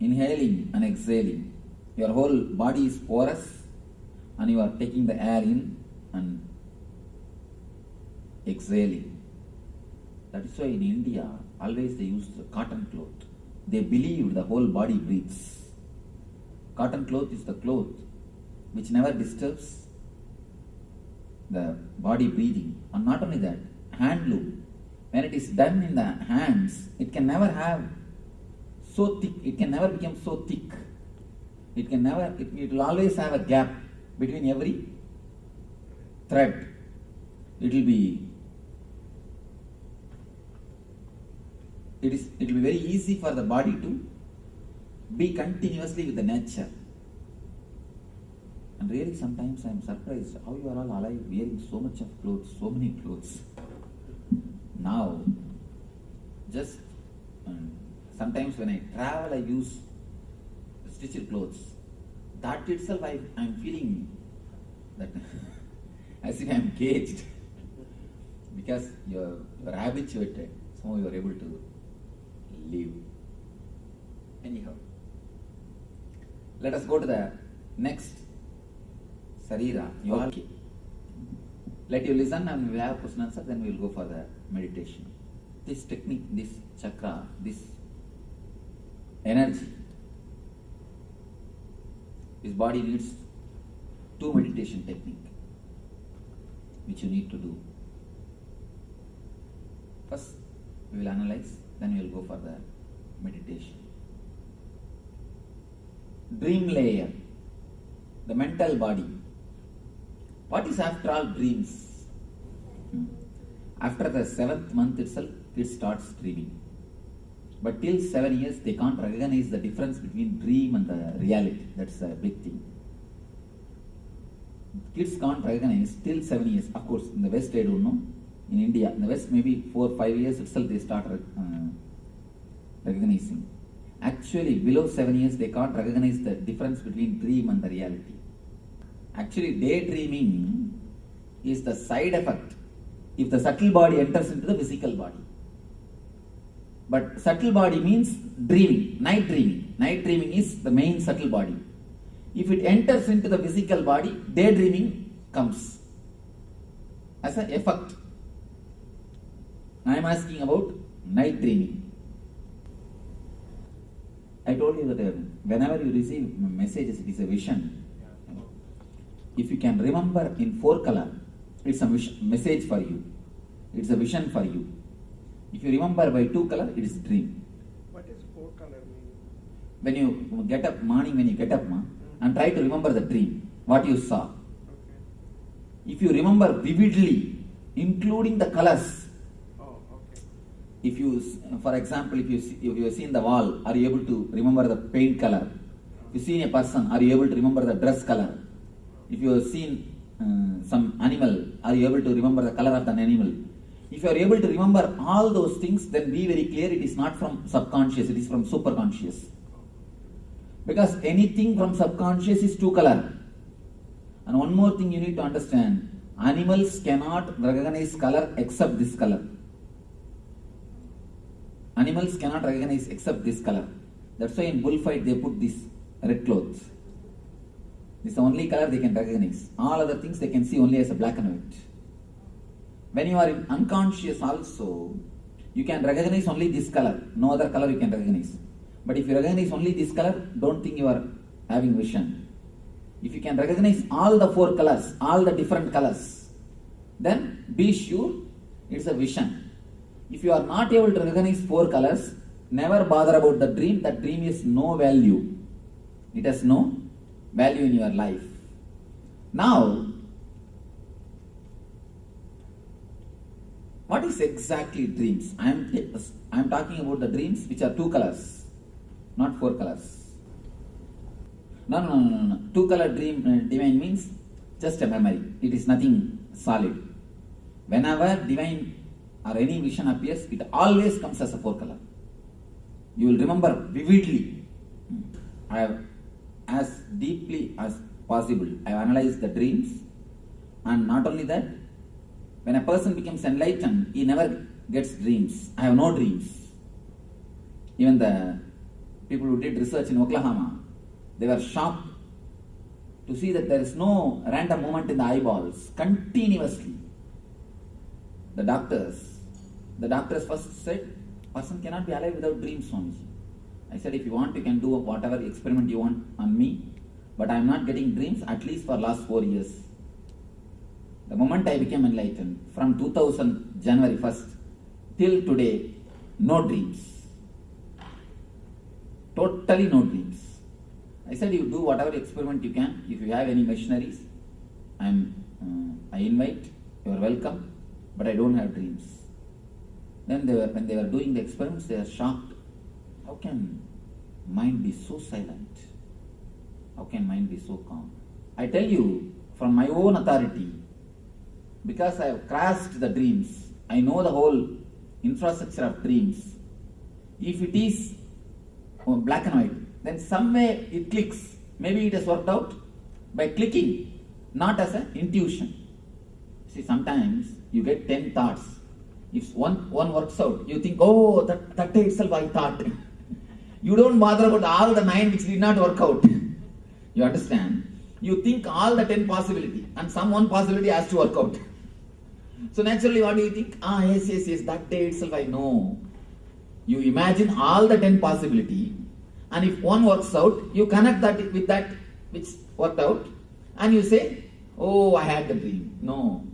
inhaling and exhaling. Your whole body is porous and you are taking the air in and exhaling. That is why in India, always they use the cotton cloth. They believe the whole body breathes. Cotton cloth is the cloth which never disturbs the body breathing. And not only that, handloom, when it is done in the hands, it can never have so thick, it can never become so thick. It will always have a gap between every thread. It will be very easy for the body to be continuously with the nature. And really sometimes I am surprised how you are all alive wearing so much of clothes, so many clothes. Now, just sometimes when I travel I use stitched clothes. That itself I am feeling that as if I am caged. Because you are habituated, so you are able to live. Anyhow, let us go to the next Sarira. You are okay. Let you listen and we will have question answer, then we will go for the meditation. This technique, this chakra, this energy, this body needs two meditation technique which you need to do. First we will analyze, then we will go for the meditation. Dream layer, the mental body. What is after all dreams? After the 7th month itself, it starts dreaming. But till 7 years, they can't recognize the difference between dream and the reality. That's a big thing. Kids can't recognize till 7 years. Of course, in the West, I don't know. In India, in the West, maybe 4 or 5 years itself, they start recognizing. Actually, below 7 years, they can't recognize the difference between dream and the reality. Actually, daydreaming is the side effect if the subtle body enters into the physical body. But subtle body means dreaming, night dreaming. Night dreaming is the main subtle body. If it enters into the physical body, daydreaming comes as an effect. I am asking about night dreaming. I told you that whenever you receive messages, it is a vision. If you can remember in 4 color, it's a message for you. It's a vision for you. If you remember by 2 color, it is dream. What is 4 color mean? When you get up, morning when you get up, and try to remember the dream, what you saw. Okay. If you remember vividly, including the colors. Oh, okay. If you, for example, if you have seen the wall, are you able to remember the paint color? If you see a person, are you able to remember the dress color? If you have seen some animal, are you able to remember the color of the animal? If you are able to remember all those things, then be very clear, it is not from subconscious, it is from superconscious. Because anything from subconscious is 2 color. And one more thing you need to understand, animals cannot recognize color except this color. Animals cannot recognize except this color. That's why in bullfight they put this red clothes. This is the only color they can recognize. All other things they can see only as a black and white. When you are in unconscious also, you can recognize only this color. No other color you can recognize. But if you recognize only this color, don't think you are having vision. If you can recognize all the 4 colors, all the different colors, then be sure it's a vision. If you are not able to recognize 4 colors, never bother about the dream. That dream is no value. It has no value in your life. Now, what is exactly dreams? I am talking about the dreams which are 2 colors, not 4 colors. No. 2 color dream divine means just a memory. It is nothing solid. Whenever divine or any vision appears, it always comes as a 4 color. You will remember vividly. I have, as deeply as possible, I have analyzed the dreams, and not only that, when a person becomes enlightened, he never gets dreams. I have no dreams. Even the people who did research in Oklahoma, they were shocked to see that there is no random movement in the eyeballs continuously. The doctors first said, person cannot be alive without dreams, Swamiji. I said, if you want, you can do whatever experiment you want on me, but I am not getting dreams at least for last 4 years. The moment I became enlightened, from 2000 January 1st till today, no dreams. Totally no dreams. I said, you do whatever experiment you can. If you have any missionaries, I invite, you are welcome, but I don't have dreams. Then when they were doing the experiments, they were shocked. How can mind be so silent? How can mind be so calm? I tell you, from my own authority, because I have crashed the dreams, I know the whole infrastructure of dreams. If it is black and white, then some way it clicks. Maybe it has worked out by clicking, not as an intuition. See, sometimes you get 10 thoughts. If one works out, you think, oh, that day itself I thought. You don't bother about all the 9 which did not work out. You understand? You think all the 10 possibility, and some one possibility has to work out. So naturally, what do you think? Yes, that day itself I know. You imagine all the 10 possibility, and if one works out, you connect that with that which worked out, and you say, oh, I had the dream. No.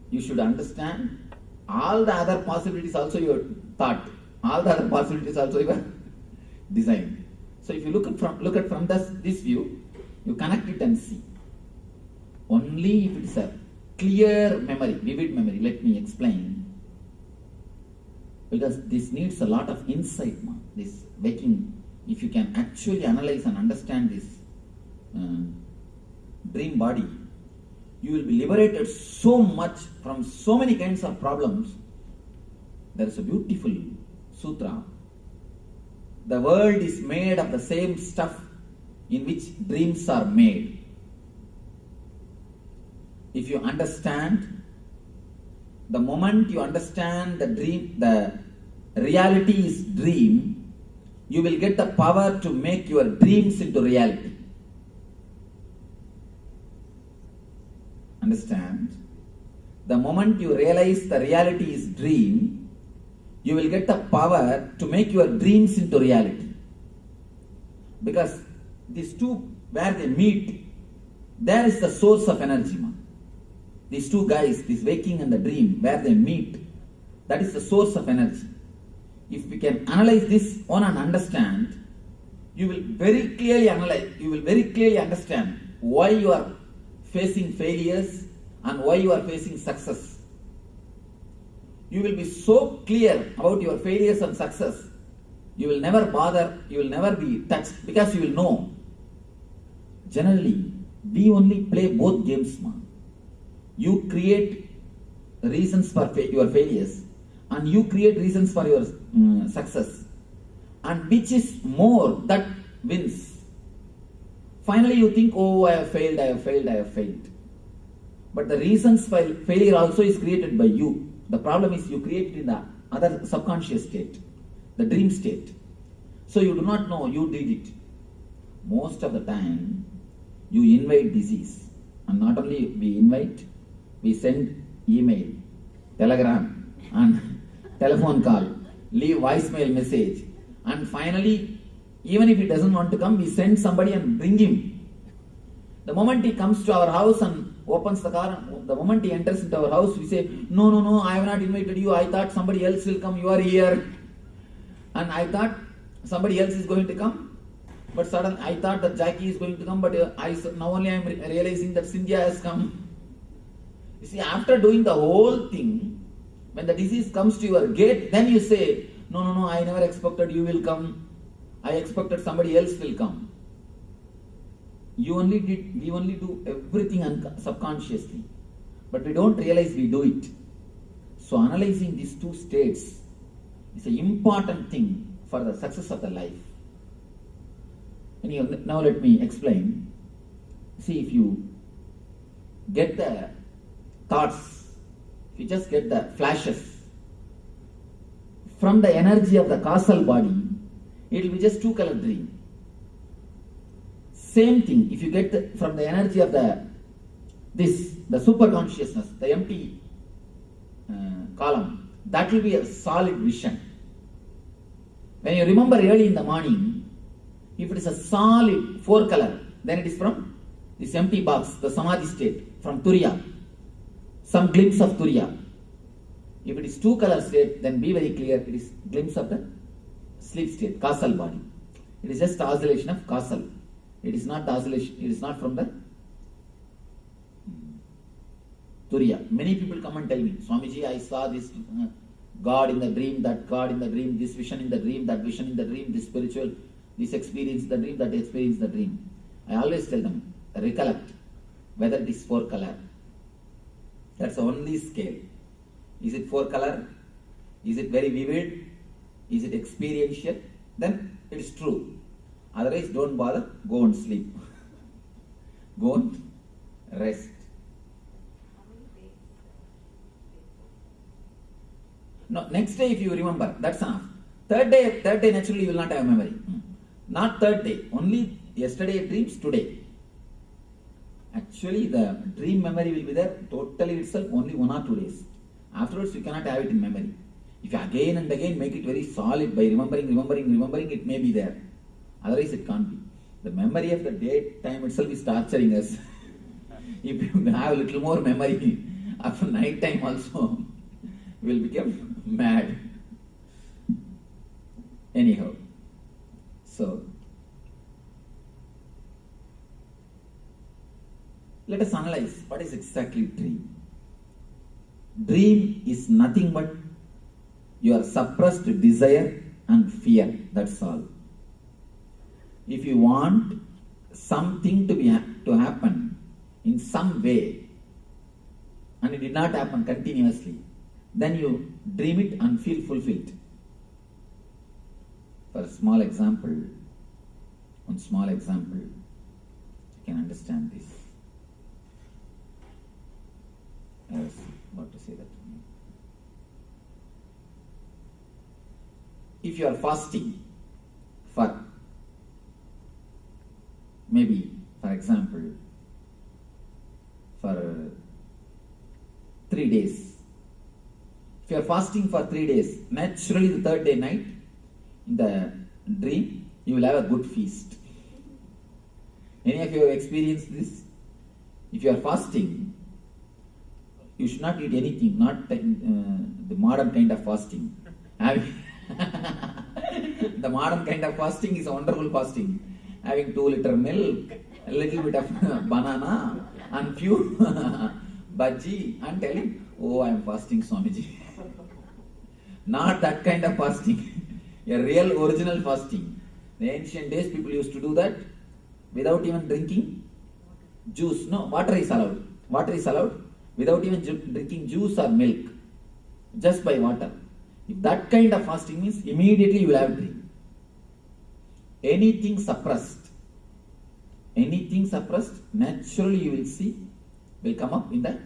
You should understand, all the other possibilities also your thought. All the other possibilities also your design. So if you look at from this view, you connect it and see. Only if it is a clear memory, vivid memory. Let me explain. Because this needs a lot of insight, this waking. If you can actually analyze and understand this dream body, you will be liberated so much from so many kinds of problems. There is a beautiful sutra. The world is made of the same stuff in which dreams are made. If you understand, the moment you understand the dream, the reality is dream, you will get the power to make your dreams into reality. Understand? The moment you realize the reality is dream, you will get the power to make your dreams into reality. Because these two, where they meet, there is the source of energy. These two guys, this waking and the dream, where they meet, that is the source of energy. If we can analyze this one and understand, you will very clearly understand why you are facing failures and why you are facing success. You will be so clear about your failures and success, you will never bother, you will never be touched, because you will know. Generally, we only play both games, man. You create reasons for your failures, and you create reasons for your success. And which is more, that wins. Finally you think, oh, I have failed. But the reasons for failure also is created by you. The problem is you create it in the other subconscious state, the dream state. So you do not know you did it. Most of the time, you invite disease. And not only we invite, we send email, telegram, and telephone call, leave voicemail message. And finally, even if he doesn't want to come, we send somebody and bring him. The moment he comes to our house and opens the car, and the moment he enters into our house, we say, no, I have not invited you. I thought somebody else will come. You are here. And I thought somebody else is going to come. But suddenly I thought that Jackie is going to come. But now only I am realizing that Cynthia has come. You see, after doing the whole thing, when the disease comes to your gate, then you say, no, I never expected you will come. I expected somebody else will come. We only do everything subconsciously. But we don't realize we do it. So analyzing these two states is an important thing for the success of the life. Now let me explain. See, if you get the thoughts, if you just get the flashes from the energy of the causal body, it will be just two-color dream. Same thing, if you get from the energy of the super consciousness, the empty column, that will be a solid vision. When you remember early in the morning, if it is a solid 4-color, then it is from this empty box, the samadhi state, from Turiya, some glimpse of Turiya. If it is 2-color state, then be very clear, it is glimpse of the sleep state, causal body. It is just oscillation of causal. It is not the oscillation, it is not from the Turiya. Many people come and tell me, Swamiji, I saw this God in the dream, that God in the dream, this vision in the dream, that vision in the dream, this spiritual, this experience in the dream, that experience in the dream. I always tell them, recollect whether it is 4-color. That's the only scale. Is it 4-color? Is it very vivid? Is it experiential? Then it is true. Otherwise, don't bother, go and sleep. Go and rest. No, next day if you remember, that's enough. Third day naturally you will not have memory. Not third day, only yesterday dreams today. Actually the dream memory will be there totally itself only 1 or 2 days. Afterwards you cannot have it in memory. If you again and again make it very solid by remembering, it may be there. Otherwise it can't be. The memory of the daytime itself is torturing us. If you have a little more memory after night time also, you will become mad. Anyhow, so let us analyze what is exactly dream. Dream is nothing but your suppressed desire and fear, that's all. If you want something to happen in some way and it did not happen continuously, then you dream it and feel fulfilled. For a small example, you can understand this. I was about to say that. If you are fasting for maybe, for example, for 3 days. If you are fasting for 3 days, naturally the third day night, in the dream, you will have a good feast. Any of you have experienced this? If you are fasting, you should not eat anything, not the modern kind of fasting. The modern kind of fasting is a wonderful fasting. Having 2 liter milk, a little bit of banana, and few bhaji, and telling, oh, I am fasting, Swamiji. Not that kind of fasting. A real original fasting. The ancient days people used to do that without even drinking juice. No, water is allowed. Water is allowed without even drinking juice or milk. Just by water. If that kind of fasting means, immediately you will have dream. Anything suppressed, naturally you will see, will come up in the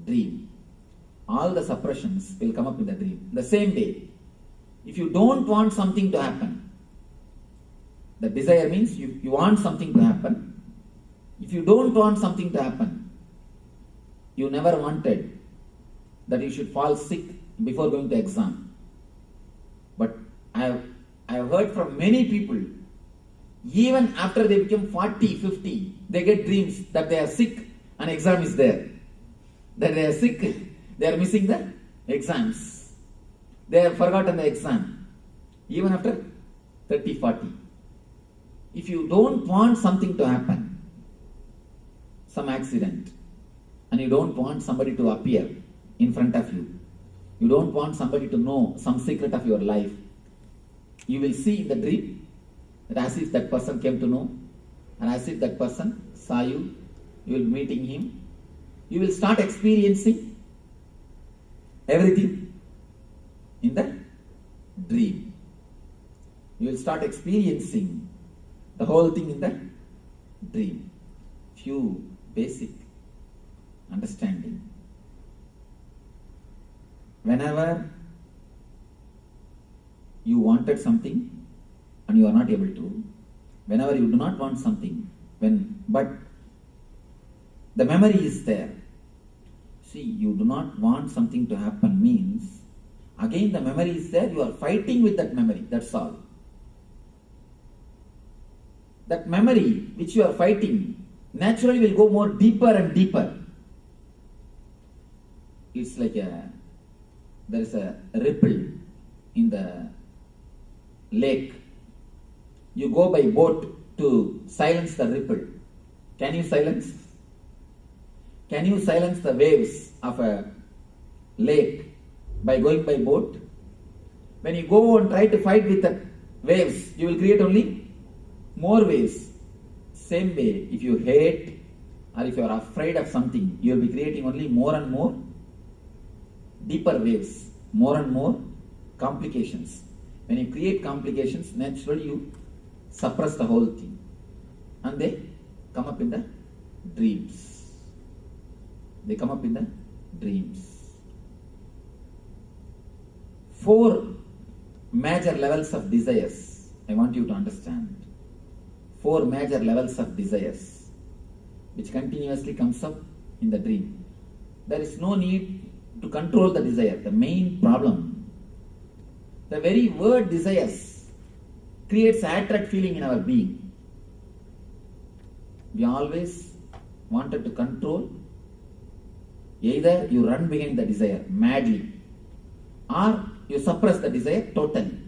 dream. All the suppressions will come up in the dream. The same way, if you don't want something to happen, the desire means you want something to happen. If you don't want something to happen, you never wanted that you should fall sick before going to exam. But I have heard from many people, even after they become 40, 50, they get dreams that they are sick and exam is there. That they are sick, they are missing the exams. They have forgotten the exam. Even after 30, 40. If you don't want something to happen, some accident, and you don't want somebody to appear in front of you, you don't want somebody to know some secret of your life, you will see in the dream that as if that person came to know, and as if that person saw you, you will be meeting him, you will start experiencing everything in the dream. You will start experiencing the whole thing in the dream. Few basic understanding. Whenever you wanted something and you are not able to, whenever you do not want something, but the memory is there. See, you do not want something to happen means, again the memory is there, you are fighting with that memory, that's all. That memory which you are fighting naturally will go more deeper and deeper. It's like there is a ripple in the lake. You go by boat to silence the ripple. Can you silence? Can you silence the waves of a lake by going by boat? When you go and try to fight with the waves, you will create only more waves. Same way, if you hate or if you are afraid of something, you will be creating only more and more deeper waves, more and more complications. When you create complications, naturally you suppress the whole thing. And they come up in the dreams. They come up in the dreams. 4 major levels of desires. I want you to understand. 4 major levels of desires which continuously comes up in the dream. There is no need to control the desire. The main problem, the very word desires creates attract feeling in our being. We always wanted to control. Either you run behind the desire madly or you suppress the desire totally.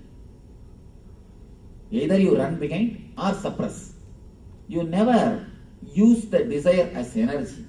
Either you run behind or suppress. You never use the desire as energy.